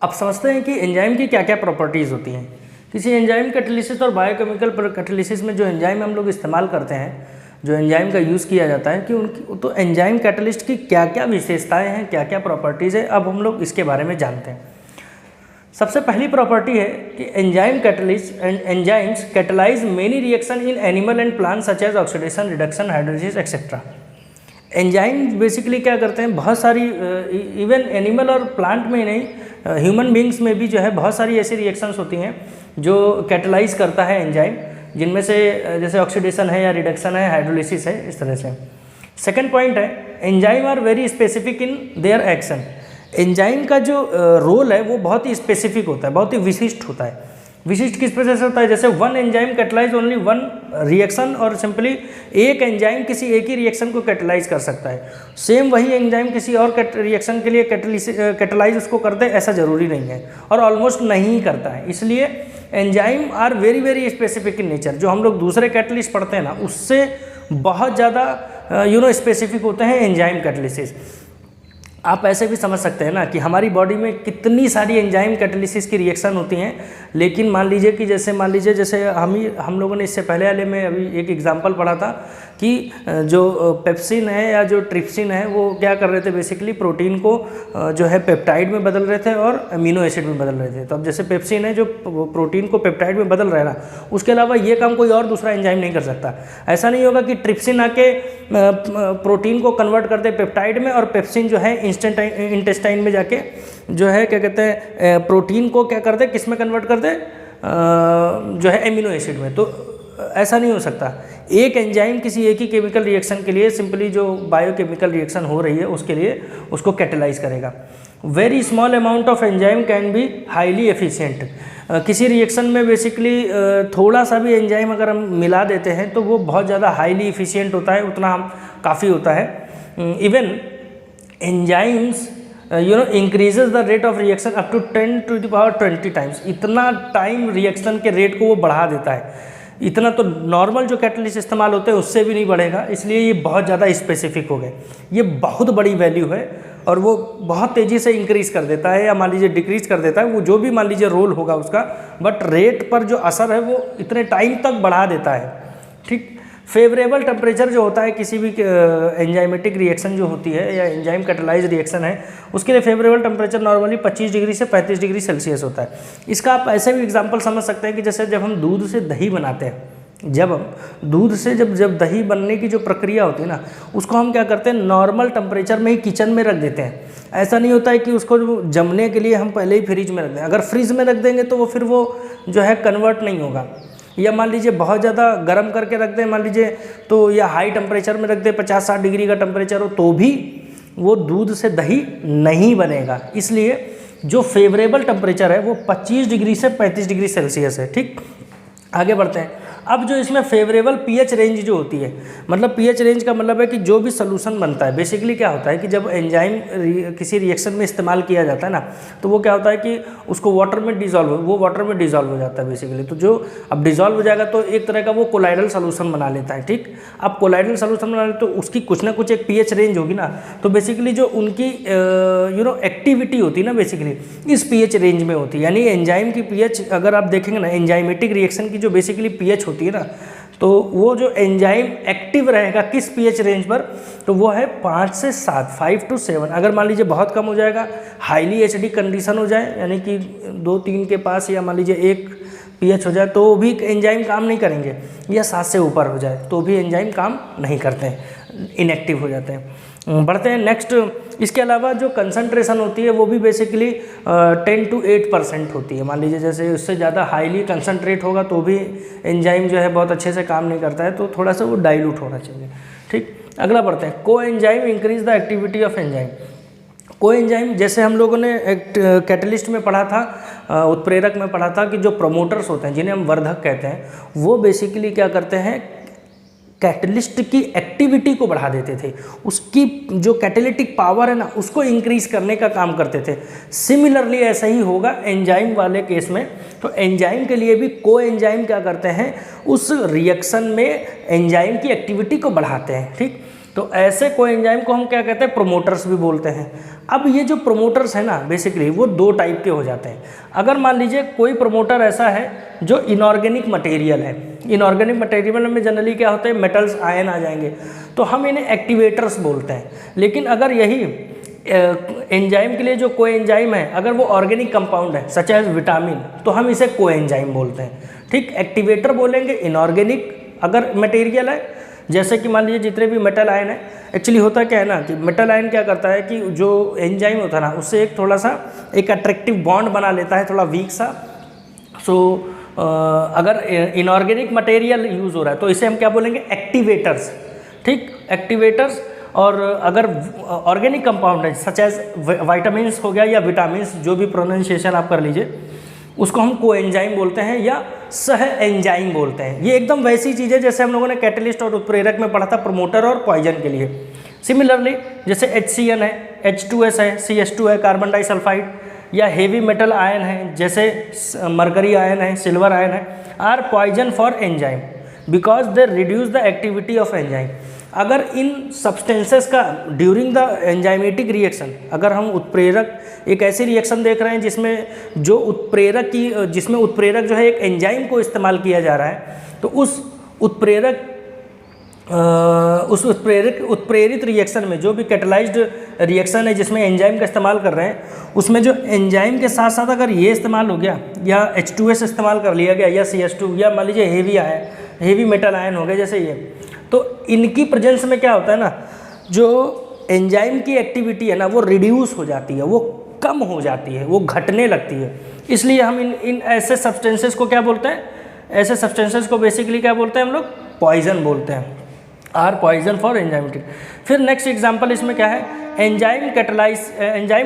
अब समझते हैं कि एंजाइम की क्या क्या प्रॉपर्टीज़ होती हैं। किसी एंजाइम कैटालिसिस और बायोकेमिकल कैटालिसिस में जो एंजाइम हम लोग इस्तेमाल करते हैं, जो एंजाइम का यूज़ किया जाता है, कि उनकी तो एंजाइम कैटालिस्ट की क्या क्या विशेषताएं हैं, क्या क्या प्रॉपर्टीज़ है, अब हम लोग इसके बारे में जानते हैं। सबसे पहली प्रॉपर्टी है कि enzyme catalyst and enzymes catalyse many reaction in animal and plant such as oxidation, reduction, hydrolysis etcetera. Enzyme basically क्या करते हैं, बहुत सारी इवन एनिमल और प्लांट में नहीं, ह्यूमन बींग्स में भी जो है बहुत सारी ऐसी रिएक्शंस होती हैं जो कैटलाइज करता है एंजाइम, जिनमें से जैसे ऑक्सीडेशन है या रिडक्शन है, हाइड्रोलिसिस है, इस तरह से। सेकंड पॉइंट है enzyme are very specific in their action. Enzyme का जो रोल है वो बहुत ही स्पेसिफिक होता है, बहुत ही विशिष्ट होता है। विशिष्ट किस वजह से होता है, जैसे one enzyme catalyse only one reaction, और सिंपली एक एंजाइम किसी एक ही रिएक्शन को कैटलाइज कर सकता है। सेम वही एंजाइम किसी और रिएक्शन के लिए कैटलाइज उसको कर दे, ऐसा ज़रूरी नहीं है, और ऑलमोस्ट नहीं करता है। इसलिए enzyme are very very specific in nature. जो हम लोग दूसरे कैटलिस्ट पढ़ते हैं ना, उससे बहुत ज़्यादा स्पेसिफिक होते हैं एंजाइम कैटलिसिस। आप ऐसे भी समझ सकते हैं ना कि हमारी बॉडी में कितनी सारी एंजाइम कैटालिसिस की रिएक्शन होती हैं, लेकिन मान लीजिए कि जैसे हम लोगों ने इससे पहले वाले में अभी एक एग्जांपल पढ़ा था कि जो पेप्सिन है या जो ट्रिप्सिन है वो क्या कर रहे थे, बेसिकली प्रोटीन को जो है पेप्टाइड में बदल रहे थे और अमीनो एसिड में बदल रहे थे। तो अब जैसे पेप्सिन है जो प्रोटीन को पेप्टाइड में बदल रहा है ना, उसके अलावा ये काम कोई और दूसरा एंजाइम नहीं कर सकता। ऐसा नहीं होगा कि ट्रिप्सिन आके प्रोटीन को कन्वर्ट कर दे पेप्टाइड में, और पेप्सिन जो है इंटेस्टाइन में जाके जो है क्या कहते हैं प्रोटीन को क्या कर दे, किस में कन्वर्ट कर दे, जो है एमिनो एसिड में। तो ऐसा नहीं हो सकता। एक एंजाइम किसी एक ही केमिकल रिएक्शन के लिए, सिंपली जो बायोकेमिकल रिएक्शन हो रही है उसके लिए उसको कैटलाइज करेगा। Very small amount of enzyme can be highly efficient. किसी रिएक्शन में बेसिकली थोड़ा सा भी एंजाइम अगर हम मिला देते हैं तो वो बहुत ज़्यादा हाईली एफिशिएंट होता है, उतना हम काफ़ी होता है। Even enzymes increases the rate of reaction up to 10 to the power 20 times. इतना टाइम रिएक्शन के रेट को वो बढ़ा देता है। इतना तो नॉर्मल जो कैटलिस्ट इस्तेमाल होते हैं उससे भी नहीं बढ़ेगा, इसलिए ये बहुत ज़्यादा स्पेसिफिक हो गए। ये बहुत बड़ी वैल्यू है और वो बहुत तेज़ी से इंक्रीज़ कर देता है या मान लीजिए डिक्रीज़ कर देता है, वो जो भी मान लीजिए रोल होगा उसका, बट रेट पर जो असर है वो इतने टाइम तक बढ़ा देता है। ठीक, फेवरेबल टेम्परेचर जो होता है किसी भी एंजाइमेटिक रिएक्शन जो होती है या एंजाइम कैटलाइज रिएक्शन है, उसके लिए फेवरेबल टेम्परेचर नॉर्मली 25 डिग्री से 35 डिग्री सेल्सियस होता है। इसका आप ऐसे भी एग्जांपल समझ सकते हैं कि जैसे जब हम दूध से दही बनाते हैं, जब दही बनने की जो प्रक्रिया होती है ना, उसको हम क्या करते हैं, नॉर्मल टेम्परेचर में ही किचन में रख देते हैं। ऐसा नहीं होता है कि उसको जमने के लिए हम पहले ही फ्रिज में रख दें। अगर फ्रिज में रख देंगे तो वो फिर वो जो है कन्वर्ट नहीं होगा। या मान लीजिए बहुत ज़्यादा गर्म करके रख दें, मान लीजिए तो, या हाई टेम्परेचर में रख दें, 50-60 डिग्री का टेम्परेचर हो, तो भी वो दूध से दही नहीं बनेगा। इसलिए जो फेवरेबल टेम्परेचर है वो 25 डिग्री से 35 डिग्री सेल्सियस है। ठीक, आगे बढ़ते हैं। अब जो इसमें फेवरेबल पीएच रेंज जो होती है, मतलब पीएच रेंज का मतलब है कि जो भी सॉल्यूशन बनता है, बेसिकली क्या होता है कि जब एंजाइम किसी रिएक्शन में इस्तेमाल किया जाता है ना, तो वो क्या होता है कि उसको वाटर में डिजॉल्व हो जाता है बेसिकली। तो जो अब डिजॉल्व हो जाएगा तो एक तरह का वो कोलाइडल सॉल्यूशन बना लेता है। ठीक, अब कोलाइडल सॉल्यूशन बना ले तो उसकी कुछ ना कुछ एक पीएच रेंज होगी ना, तो बेसिकली जो उनकी एक्टिविटी होती है ना, बेसिकली इस पीएच रेंज में होती है। यानी एंजाइम की पीएच अगर आप देखेंगे ना, एंजाइमेटिक रिएक्शन की जो बेसिकली पीएच होती है ना, तो वो जो एंजाइम एक्टिव रहेगा किस पीएच रेंज पर, तो वो है 5 से 7, 5 to 7। अगर मान लीजिए बहुत कम हो जाएगा, हाईली एसिडिक कंडीशन हो जाए, यानी कि 2-3 के पास, या मान लीजिए 1 पीएच हो जाए, तो भी एंजाइम काम नहीं करेंगे, या 7 से ऊपर हो जाए तो भी एंजाइम काम नहीं करते हैं, इनएक्टिव हो जाते हैं। बढ़ते हैं नेक्स्ट। इसके अलावा जो कंसंट्रेशन होती है वो भी बेसिकली 10 to 8% होती है। मान लीजिए जैसे उससे ज़्यादा हाईली कंसंट्रेट होगा तो भी एंजाइम जो है बहुत अच्छे से काम नहीं करता है, तो थोड़ा सा वो डाइल्यूट होना चाहिए। ठीक, अगला बढ़ते हैं। को enzyme increase the activity of enzyme. को एंजाइम जैसे हम लोगों ने कैटलिस्ट में पढ़ा था, उत्प्रेरक में पढ़ा था कि जो प्रमोटर्स होते हैं, जिन्हें हम वर्धक कहते हैं, वो बेसिकली क्या करते हैं, कैटलिस्ट की एक्टिविटी को बढ़ा देते थे, उसकी जो कैटेलिटिक पावर है ना उसको इंक्रीज करने का काम करते थे। सिमिलरली ऐसा ही होगा एंजाइम वाले केस में। तो एंजाइम के लिए भी को एंजाइम क्या करते हैं, उस रिएक्शन में एंजाइम की एक्टिविटी को बढ़ाते हैं। ठीक, तो ऐसे कोएंजाइम को हम क्या कहते हैं, प्रोमोटर्स भी बोलते हैं। अब ये जो प्रोमोटर्स है ना बेसिकली वो दो टाइप के हो जाते हैं। अगर मान लीजिए कोई प्रोमोटर ऐसा है जो इनऑर्गेनिक मटेरियल है, इनऑर्गेनिक मटेरियल में जनरली क्या होता है, मेटल्स आयन आ जाएंगे, तो हम इन्हें एक्टिवेटर्स बोलते हैं। लेकिन अगर यही एंजाइम के लिए जो कोएंजाइम है अगर वो ऑर्गेनिक कंपाउंड है सच एज विटामिन, तो हम इसे कोएंजाइम बोलते हैं। ठीक, एक्टिवेटर बोलेंगे इनऑर्गेनिक अगर मटेरियल है, जैसे कि मान लीजिए जितने भी मेटल आयन है, एक्चुअली होता क्या है ना कि मेटल आयन क्या करता है कि जो एंजाइम होता है ना उससे एक थोड़ा सा एक अट्रैक्टिव बॉन्ड बना लेता है, थोड़ा वीक सा। सो अगर इनऑर्गेनिक मटेरियल यूज़ हो रहा है तो इसे हम क्या बोलेंगे, एक्टिवेटर्स। ठीक, एक्टिवेटर्स। और अगर ऑर्गेनिक कंपाउंड है सच एज वाइटामिन्स हो गया या विटामिन्स, जो भी प्रोनाउंसिएशन आप कर लीजिए, उसको हम कोएंजाइम बोलते हैं या सह एंजाइम बोलते हैं। ये एकदम वैसी चीज़ है जैसे हम लोगों ने कैटलिस्ट और उत्प्रेरक में पढ़ा था प्रमोटर और पॉइजन के लिए। सिमिलरली जैसे HCN है, H2S है, CH2 है, कार्बन डाइसल्फाइड, या हेवी मेटल आयन है जैसे मरकरी आयन है, सिल्वर आयन है, are poison for enzyme because they reduce the activity of enzyme. अगर इन सब्सटेंसेस का ड्यूरिंग द एंजाइमेटिक रिएक्शन, अगर हम उत्प्रेरक एक ऐसी रिएक्शन देख रहे हैं जिसमें जो उत्प्रेरक जो है एक एंजाइम को इस्तेमाल किया जा रहा है, तो उस उत्प्रेरित रिएक्शन में जो भी कैटलाइज्ड रिएक्शन है जिसमें एंजाइम का इस्तेमाल कर रहे हैं, उसमें जो एंजाइम के साथ साथ अगर ये इस्तेमाल हो गया या H2S इस्तेमाल कर लिया गया या CH2 या मान लीजिए हेवी मेटल आयन हो गए जैसे ये, तो इनकी प्रेजेंस में क्या होता है ना, जो एंजाइम की एक्टिविटी है ना वो रिड्यूस हो जाती है, वो कम हो जाती है, वो घटने लगती है। इसलिए हम इन ऐसे सब्सटेंसेस को क्या बोलते हैं, ऐसे सब्सटेंसेस को बेसिकली क्या बोलते हैं हम लोग, पॉइजन बोलते हैं, आर पॉइजन फॉर एंजाइमेटिक। फिर नेक्स्ट एग्जांपल इसमें क्या है, enzyme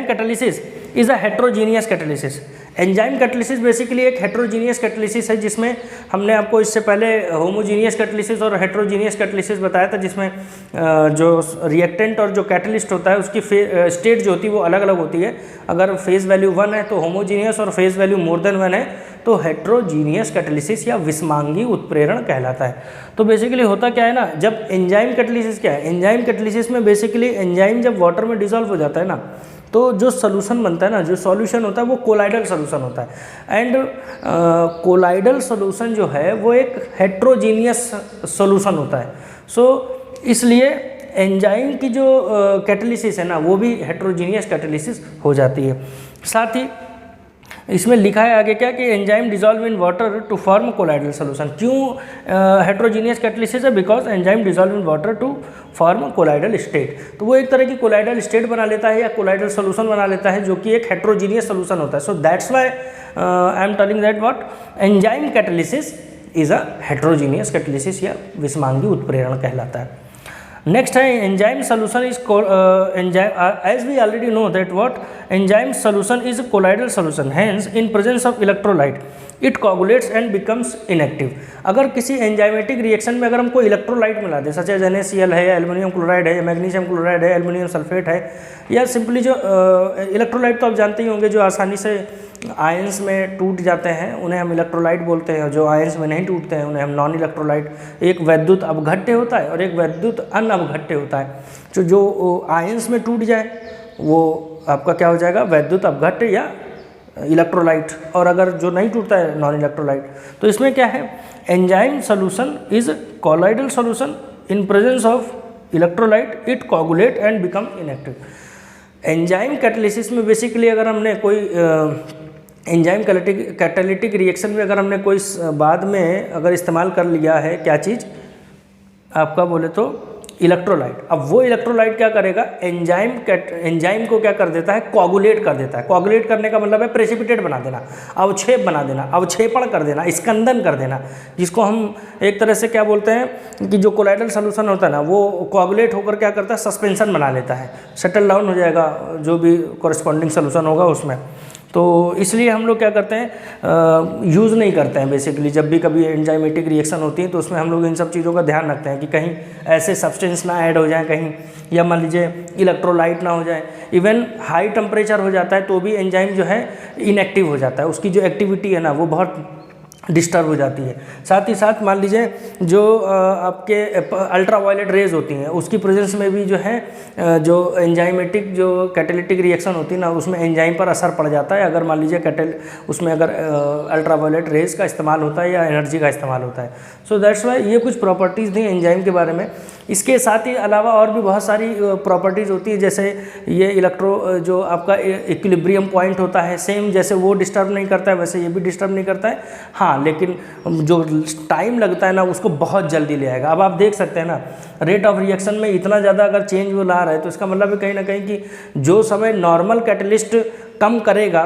catalysis is a heterogeneous catalysis. Enzyme catalysis basically एक हेट्रोजीनियस कैटालिसिस है जिसमें हमने आपको इससे पहले होमोजीनियस कैटालिसिस और हेट्रोजीनियस कैटालिसिस बताया था, जिसमें जो रिएक्टेंट और जो कैटालिस्ट होता है उसकी स्टेट जो होती है वो अलग अलग होती है। अगर फेज वैल्यू 1 है तो होमोजीनियस, और फेज वैल्यू मोर देन 1 है तो हेट्रोजीनियस कैटालिसिस या विस्मांगी उत्प्रेरण कहलाता है। तो बेसिकली होता क्या है ना, जब एंजाइम कैटालिसिस क्या है, एंजाइम कैटालिसिस में बेसिकली एंजाइम जब वाटर में डिसॉल्व हो जाता है ना, तो जो सोल्यूशन बनता है ना, जो सॉल्यूशन होता है वो कोलाइडल सोल्यूशन होता है। एंड कोलाइडल सोल्यूशन जो है वो एक हेट्रोजीनियस सोल्यूशन होता है। सो इसलिए एंजाइम की जो कैटालिसिस है ना वो भी हेट्रोजीनियस कैटालिसिस हो जाती है। साथ ही इसमें लिखा है आगे क्या कि enzyme dissolve in water to form colloidal solution. क्यों हेट्रोजीनियस कैटालिसिस है, because enzyme dissolve in water to form colloidal state. तो वो एक तरह की कोलाइडल स्टेट बना लेता है या कोलाइडल सोल्यूशन बना लेता है जो कि एक हेट्रोजीनियस सोल्यूशन होता है। So that's why I am telling that what enzyme catalysis is a heterogeneous catalysis या विस्मांगी उत्प्रेरण कहलाता है। नेक्स्ट है enzyme solution is as we already know that what enzyme solution is colloidal solution, hence in presence of electrolyte it coagulates and becomes inactive. अगर किसी enzymatic reaction में अगर हमको इलेक्ट्रोलाइट मिला दे, सच एज NaCl है, aluminium chloride है, magnesium chloride है, एल्युमिनियम सल्फेट है, या सिंपली जो इलेक्ट्रोलाइट तो आप जानते ही होंगे जो आसानी से आयंस में टूट जाते हैं उन्हें हम इलेक्ट्रोलाइट बोलते हैं, जो आयंस में नहीं टूटते हैं उन्हें हम नॉन इलेक्ट्रोलाइट। एक वैद्युत अपघट्य होता है और एक वैद्युत अनअपघट्य होता है। जो आयंस में टूट जाए वो आपका क्या हो जाएगा, वैद्युत अपघट्य या इलेक्ट्रोलाइट, और अगर जो नहीं टूटता है नॉन इलेक्ट्रोलाइट। तो इसमें क्या है, enzyme solution is colloidal solution in presence of electrolyte it coagulate and become inactive. Enzyme catalysis में बेसिकली अगर हमने कोई एंजाइम कैटालिटिक रिएक्शन में अगर हमने कोई बाद में अगर इस्तेमाल कर लिया है क्या चीज़ आपका बोले तो इलेक्ट्रोलाइट, अब वो इलेक्ट्रोलाइट क्या करेगा, एंजाइम को क्या कर देता है, कोगुलेट कर देता है। कोगुलेट करने का मतलब है प्रेसिपिटेट बना देना, अवक्षेप बना देना, अवक्षेपण कर देना, स्कंदन कर देना, जिसको हम एक तरह से क्या बोलते हैं कि जो कोलाइडल सोल्यूशन होता है ना वो कोगुलेट होकर क्या करता है, सस्पेंशन बना लेता है, सेटल डाउन हो जाएगा जो भी कॉरस्पॉन्डिंग सोल्यूशन होगा उसमें। तो इसलिए हम लोग क्या करते हैं, यूज़ नहीं करते हैं बेसिकली। जब भी कभी एंजाइमेटिक रिएक्शन होती है तो उसमें हम लोग इन सब चीज़ों का ध्यान रखते हैं कि कहीं ऐसे सब्सटेंस ना ऐड हो जाए कहीं, या मान लीजिए इलेक्ट्रोलाइट ना हो जाए। इवन हाई टेम्परेचर हो जाता है तो भी एंजाइम जो है इनएक्टिव हो जाता है, उसकी जो एक्टिविटी है ना वो बहुत डिस्टर्ब हो जाती है। साथ ही साथ मान लीजिए जो आपके अल्ट्रा वायलेट रेज होती हैं उसकी प्रेजेंस में भी जो है जो एंजाइमेटिक जो कैटेलिटिक रिएक्शन होती है ना उसमें एंजाइम पर असर पड़ जाता है, अगर मान लीजिए उसमें अगर अल्ट्रा वायलेट रेज का इस्तेमाल होता है या एनर्जी का इस्तेमाल होता है। सो दैट्स वाई ये कुछ प्रॉपर्टीज़ थी एंजाइम के बारे में। इसके साथ ही अलावा और भी बहुत सारी प्रॉपर्टीज़ होती है, जैसे ये इलेक्ट्रो जो आपका इक्विलिब्रियम पॉइंट होता है, सेम जैसे वो डिस्टर्ब नहीं करता है वैसे ये भी डिस्टर्ब नहीं करता है। हाँ, लेकिन जो टाइम लगता है ना उसको बहुत जल्दी ले आएगा। अब आप देख सकते हैं ना रेट ऑफ रिएक्शन में इतना ज़्यादा अगर चेंज वो ला रहा है तो इसका मतलब है कहीं ना कहीं कि जो समय नॉर्मल कैटलिस्ट कम करेगा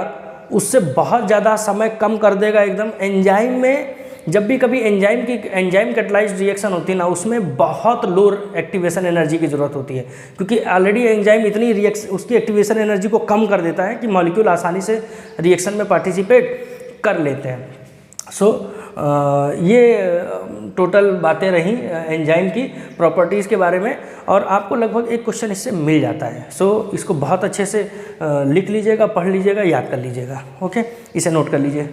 उससे बहुत ज़्यादा समय कम कर देगा एकदम। एंजाइम में जब भी कभी एंजाइम कैटलाइज्ड रिएक्शन होती है ना उसमें बहुत लो एक्टिवेशन एनर्जी की ज़रूरत होती है, क्योंकि ऑलरेडी एंजाइम इतनी उसकी एक्टिवेशन एनर्जी को कम कर देता है कि मॉलिक्यूल आसानी से रिएक्शन में पार्टिसिपेट कर लेते हैं। सो ये टोटल बातें रहीं एंजाइम की प्रॉपर्टीज़ के बारे में, और आपको लगभग एक क्वेश्चन इससे मिल जाता है। सो इसको बहुत अच्छे से लिख लीजिएगा, पढ़ लीजिएगा, याद कर लीजिएगा। ओके, इसे नोट कर लीजिए।